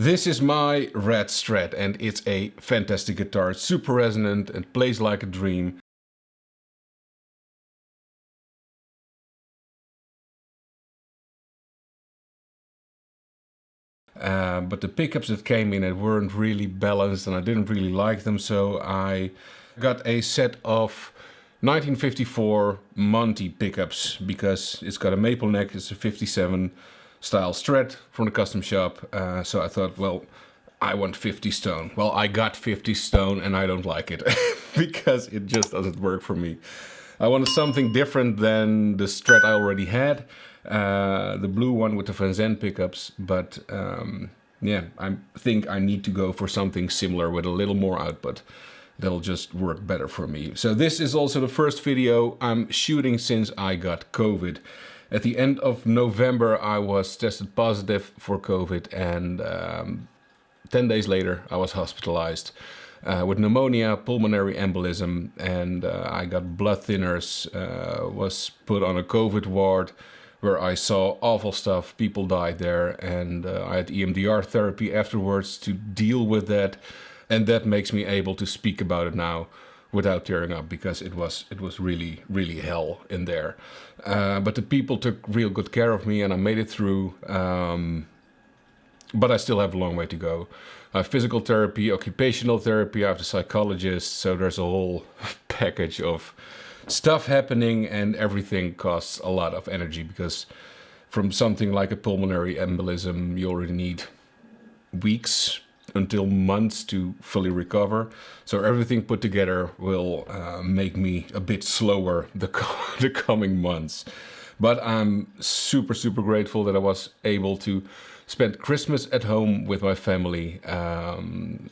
This is my red Strat and it's a fantastic guitar. It's super resonant and plays like a dream. But the pickups that came in it weren't really balanced and I didn't really like them, so I got a set of 1954 Monty pickups because it's got a maple neck. It's a 57 style Strat from the custom shop, so I thought, well, I want 50 stone. Well, I got 50 stone and I don't like it because it just doesn't work for me. I wanted something different than the Strat I already had, the blue one with the Van Zandt pickups, but yeah, I think I need to go for something similar with a little more output. That'll just work better for me. So this is also the first video I'm shooting since I got COVID. At the end of November I was tested positive for COVID and 10 days later I was hospitalized with pneumonia, pulmonary embolism, and I got blood thinners, was put on a COVID ward where I saw awful stuff. People died there, and I had EMDR therapy afterwards to deal with that, and that makes me able to speak about it now without tearing up, because it was really, really hell in there. But the people took real good care of me and I made it through, but I still have a long way to go. I have physical therapy, occupational therapy, I have the psychologist, so there's a whole package of stuff happening, and everything costs a lot of energy, because from something like a pulmonary embolism you already need weeks until months to fully recover. So everything put together will make me a bit slower the coming months. But I'm super, super grateful that I was able to spend Christmas at home with my family.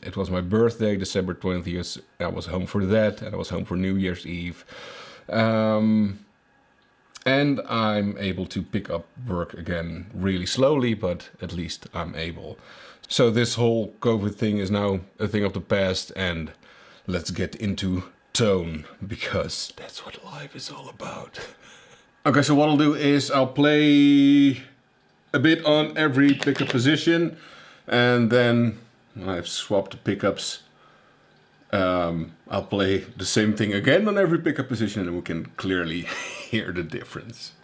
It was my birthday, December 20th. I was home for that, and I was home for New Year's Eve. And I'm able to pick up work again really slowly, but at least I'm able. So this whole COVID thing is now a thing of the past, and let's get into tone, because that's what life is all about. Okay, so what I'll do is I'll play a bit on every pickup position, and then I've swapped the pickups. I'll play the same thing again on every pickup position, and we can clearly hear the difference.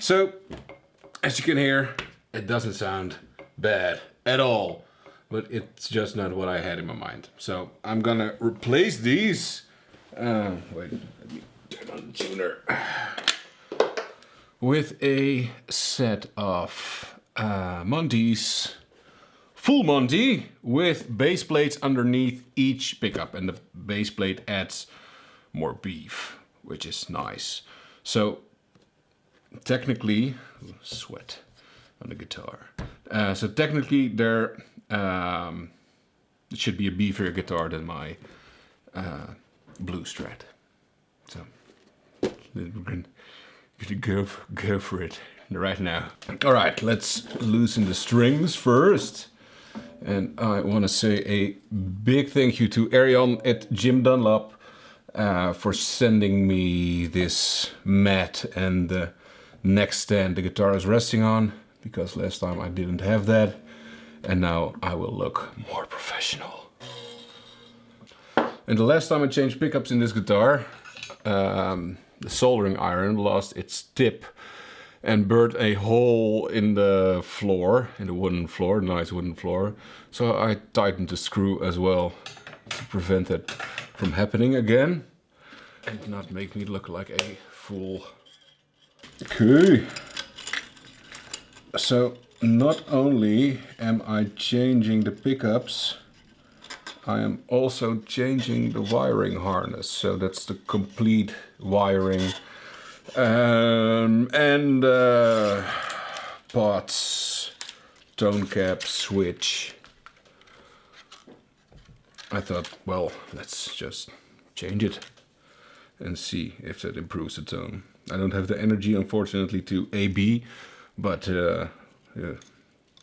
So, as you can hear, it doesn't sound bad at all, but it's just not what I had in my mind. So I'm gonna replace these. Wait, let me turn on the tuner. With a set of Monty's, full Monty, with base plates underneath each pickup, and the base plate adds more beef, which is nice. So technically, sweat on the guitar. So technically, there it should be a beefier guitar than my blue Strat. So we're gonna go for it right now. All right, let's loosen the strings first. And I want to say a big thank you to Arion at Jim Dunlop for sending me this mat and the neck stand the guitar is resting on, because last time I didn't have that, and now I will look more professional. And the last time I changed pickups in this guitar, the soldering iron lost its tip and burnt a hole in the floor, in the wooden floor, nice wooden floor. So I tightened the screw as well to prevent that from happening again and not make me look like a fool. Okay, so not only am I changing the pickups, I am also changing the wiring harness. So that's the complete wiring, and pots, tone cap, switch. I thought, well, let's just change it and see if that improves the tone. I don't have the energy, unfortunately, to AB, but yeah,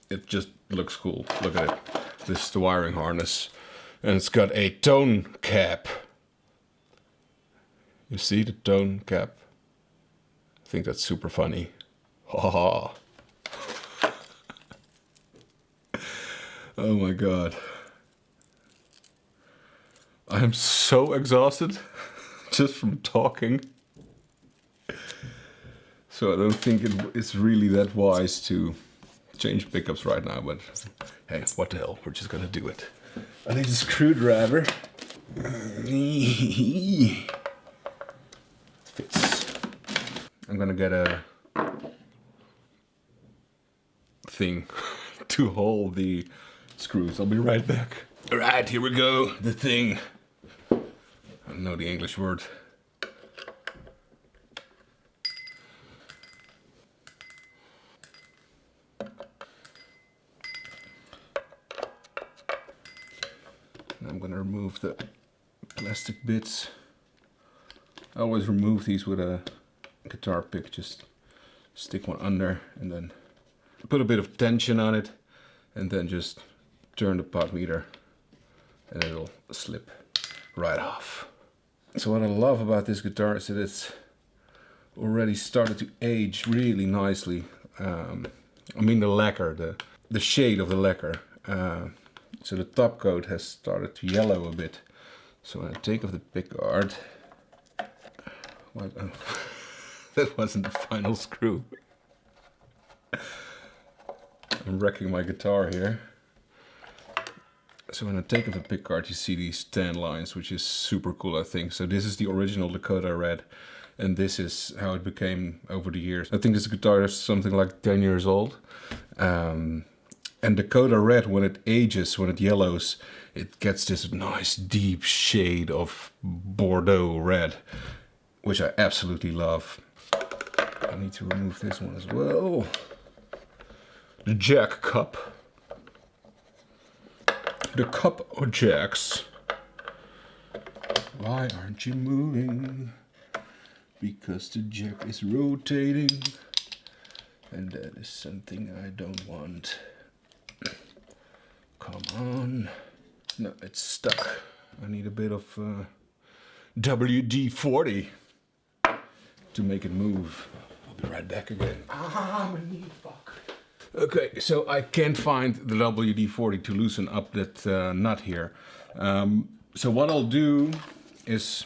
it just looks cool. Look at it. This is the wiring harness, and it's got a tone cap. You see the tone cap? I think that's super funny. Ha ha. Oh my god. I am so exhausted just from talking. So I don't think it's really that wise to change pickups right now, but hey, what the hell, we're just gonna do it. I need a screwdriver. Fits. I'm gonna get a thing to hold the screws. I'll be right back. Alright, here we go. The thing. I don't know the English word. I'm gonna remove the plastic bits. I always remove these with a guitar pick. Just stick one under and then put a bit of tension on it and then just turn the pot meter and it'll slip right off. So what I love about this guitar is that it's already started to age really nicely. I mean the lacquer, the shade of the lacquer. So the top coat has started to yellow a bit. So when I take off the pickguard, what? Oh, that wasn't the final screw. I'm wrecking my guitar here. So when I take off the pickguard, you see these tan lines, which is super cool, I think. So this is the original Dakota Red, and this is how it became over the years. I think this guitar is something like 10 years old. And Dakota Red, when it ages, when it yellows, it gets this nice deep shade of Bordeaux red, which I absolutely love. I need to remove this one as well. The jack cup. The cup of jacks. Why aren't you moving? Because the jack is rotating. And that is something I don't want. Come on. No, it's stuck. I need a bit of WD-40 to make it move. I'll be right back again. Ah, my knee, fuck. Okay, so I can't find the WD-40 to loosen up that nut here. So what I'll do is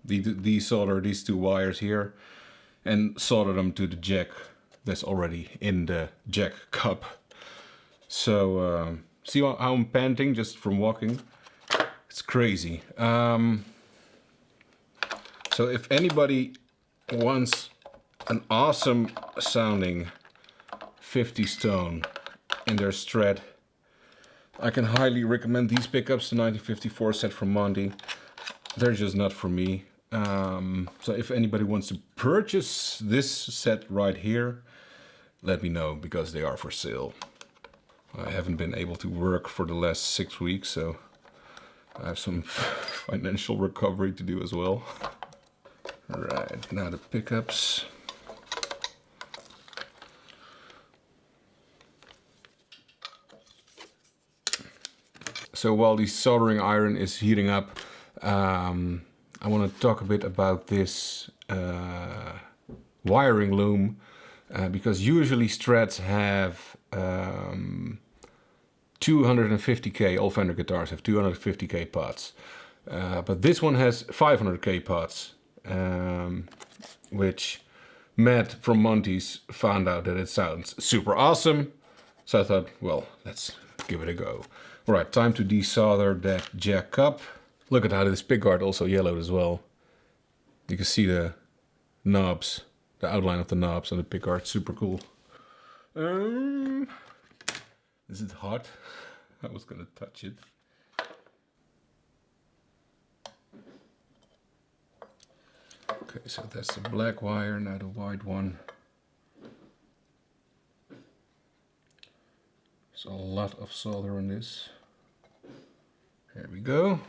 desolder these two wires here and solder them to the jack that's already in the jack cup. So see how I'm panting just from walking? It's crazy. So if anybody wants an awesome sounding 50s tone in their Strat, I can highly recommend these pickups, the 1954 set from Monty. They're just not for me. So if anybody wants to purchase this set right here, let me know, because they are for sale. I haven't been able to work for the last 6 weeks, so I have some financial recovery to do as well. Alright, now the pickups. So while the soldering iron is heating up, I want to talk a bit about this wiring loom, because usually Strats have 250k, all Fender guitars have 250k pots, but this one has 500k pots, which Matt from Monty's found out that it sounds super awesome, so I thought, well, let's give it a go. Alright, time to desolder that jack cup. Look at how this pickguard also yellowed as well. You can see the knobs, the outline of the knobs on the pickguard, super cool. Is it hot? I was gonna touch it. Okay, so that's the black wire, now the white one. There's a lot of solder on this. There we go.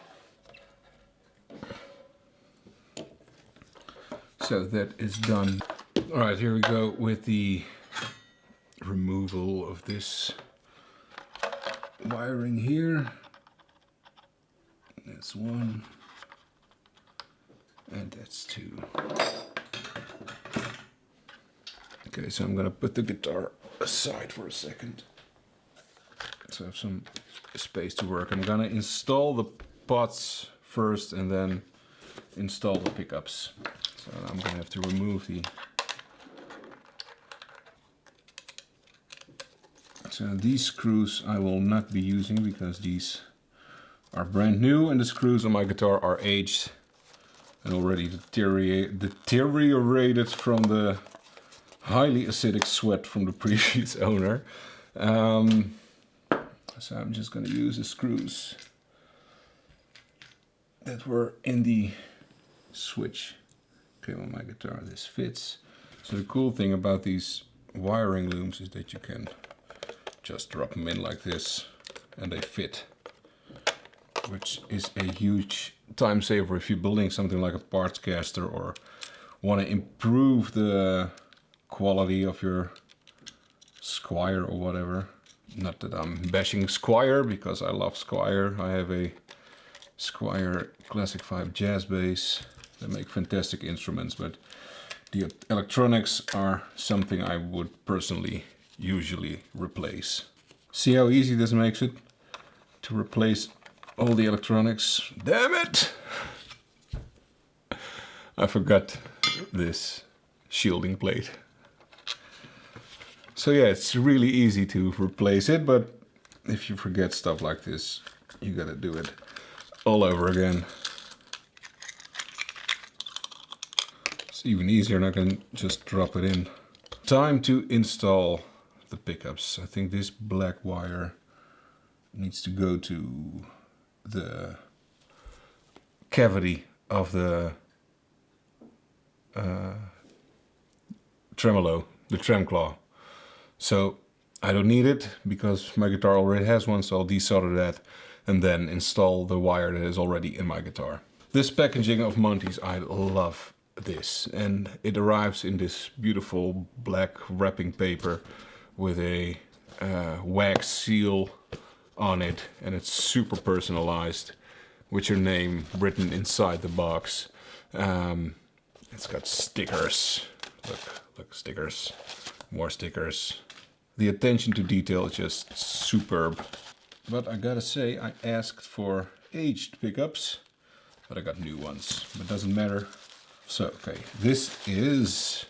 So that is done. All right, here we go with the removal of this wiring here. That's one. And that's two. Okay, so I'm gonna put the guitar aside for a second. So I have some space to work. I'm gonna install the pots first and then install the pickups. So I'm gonna have to remove the... So these screws I will not be using because these are brand new and the screws on my guitar are aged and already deteriorated from the highly acidic sweat from the previous owner. So I'm just going to use the screws that were in the switch. Okay, on my guitar this fits. So the cool thing about these wiring looms is that you can just drop them in like this and they fit, which is a huge time saver if you're building something like a parts caster or want to improve the quality of your Squire or whatever. Not that I'm bashing Squire because I love Squire. I have a Squire Classic 5 jazz bass. They make fantastic instruments, but the electronics are something I would personally usually replace. See how easy this makes it to replace all the electronics? Damn it! I forgot this shielding plate. So yeah, it's really easy to replace it, but if you forget stuff like this, you gotta do it all over again. It's even easier and I can just drop it in. Time to install the pickups. I think this black wire needs to go to the cavity of the tremolo, the trem claw. So I don't need it because my guitar already has one, so I'll desolder that and then install the wire that is already in my guitar. This packaging of Monty's, I love this, and it arrives in this beautiful black wrapping paper with a wax seal on it, and it's super personalized with your name written inside the box. It's got stickers. Look, stickers. More stickers. The attention to detail is just superb. But I gotta say, I asked for aged pickups, but I got new ones. But it doesn't matter. So, okay, this is,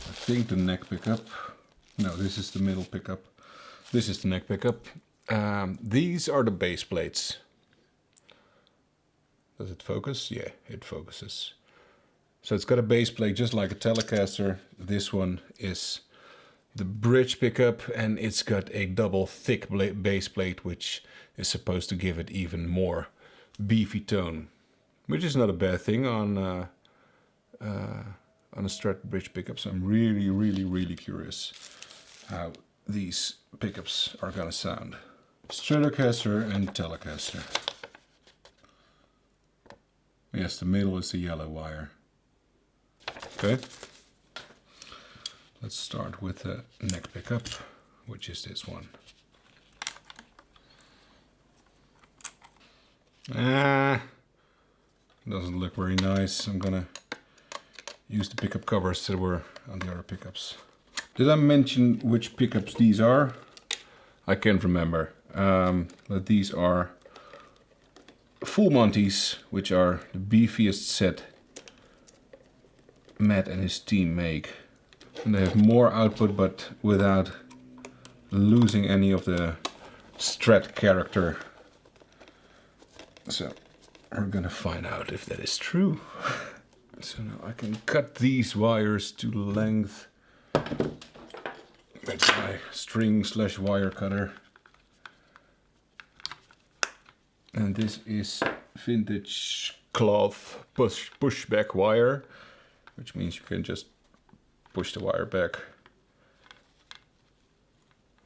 I think, the neck pickup. No, this is the middle pickup. This is the neck pickup. These are the base plates. Does it focus? Yeah, it focuses. So it's got a base plate just like a Telecaster. This one is the bridge pickup, and it's got a double thick base plate, which is supposed to give it even more beefy tone, which is not a bad thing on a Strat bridge pickup. So I'm really curious how these pickups are gonna sound. Stratocaster and Telecaster. Yes, the middle is the yellow wire. Okay. Let's start with the neck pickup, which is this one. Doesn't look very nice. I'm gonna use the pickup covers that were on the other pickups. Did I mention which pickups these are? I can't remember. But these are full Monty's, which are the beefiest set Matt and his team make. And they have more output, but without losing any of the Strat character. So we're gonna find out if that is true. So now I can cut these wires to length with my string/wire cutter. And this is vintage cloth pushback wire, which means you can just push the wire back,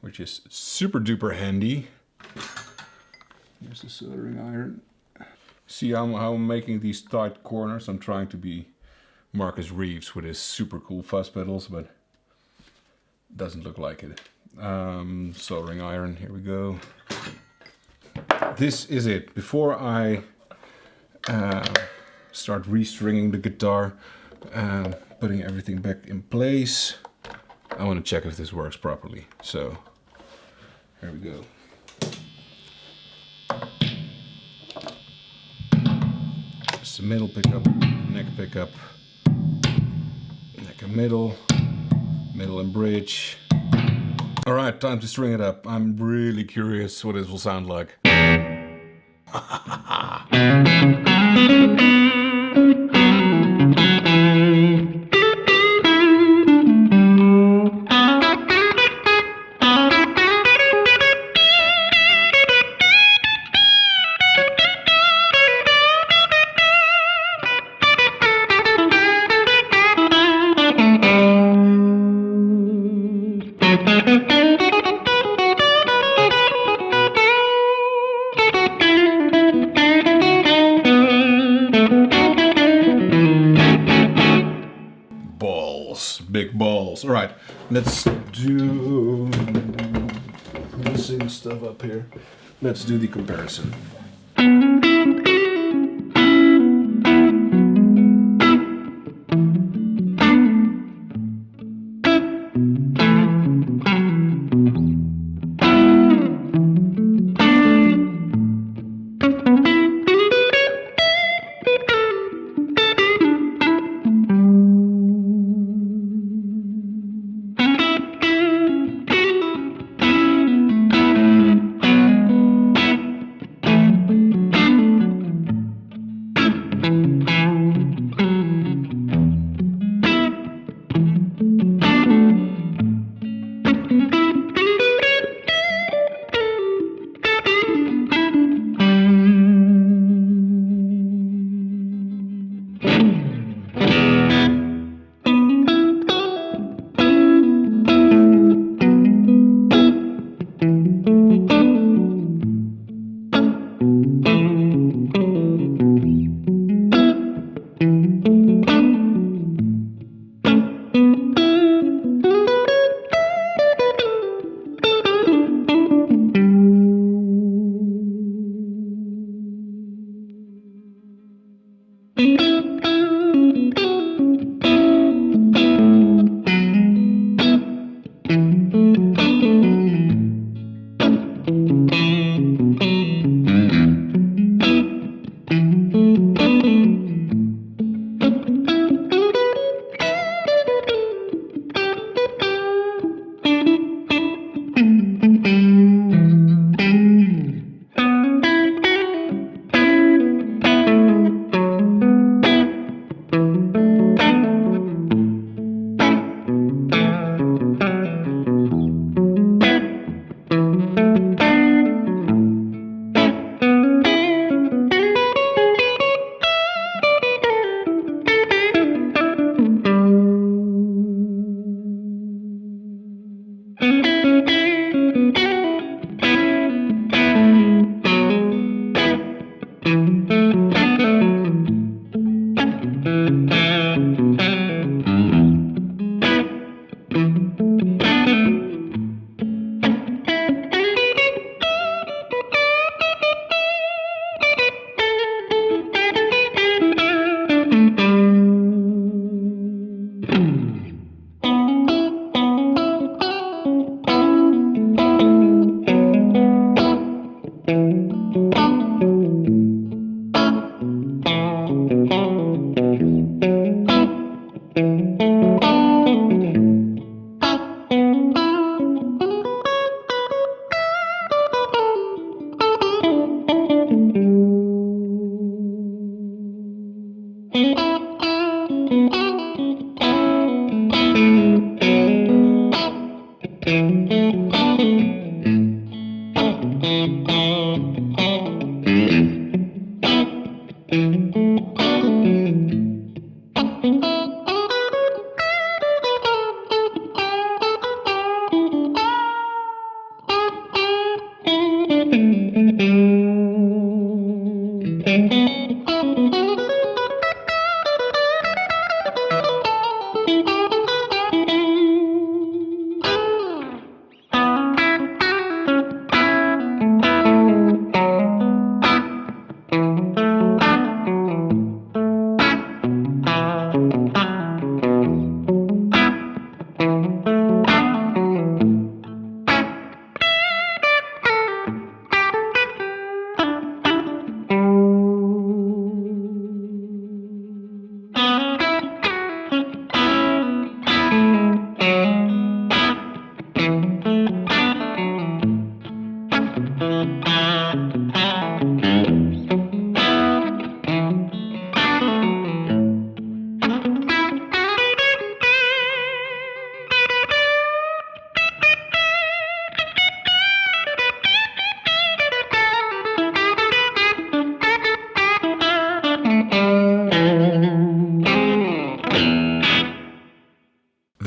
which is super duper handy. Here's the soldering iron. See how I'm making these tight corners? I'm trying to be Marcus Reeves with his super cool fuzz pedals, but doesn't look like it. Soldering iron, here we go. This is it. Before I start restringing the guitar, putting everything back in place, I want to check if this works properly. So here we go. It's the middle pickup, neck pickup, neck and middle, middle and bridge. Alright, time to string it up. I'm really curious what this will sound like. Big balls. All right, let's do missing stuff up here. Let's do the comparison.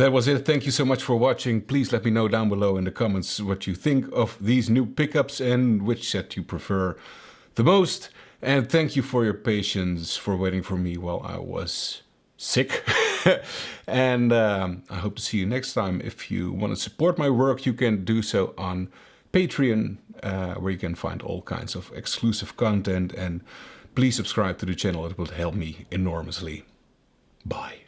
that was it. Thank you so much for watching. Please let me know down below in the comments what you think of these new pickups and which set you prefer the most. And thank you for your patience, for waiting for me while I was sick. And I hope to see you next time. If you want to support my work, you can do so on Patreon, where you can find all kinds of exclusive content. And please subscribe to the channel. It would help me enormously. Bye.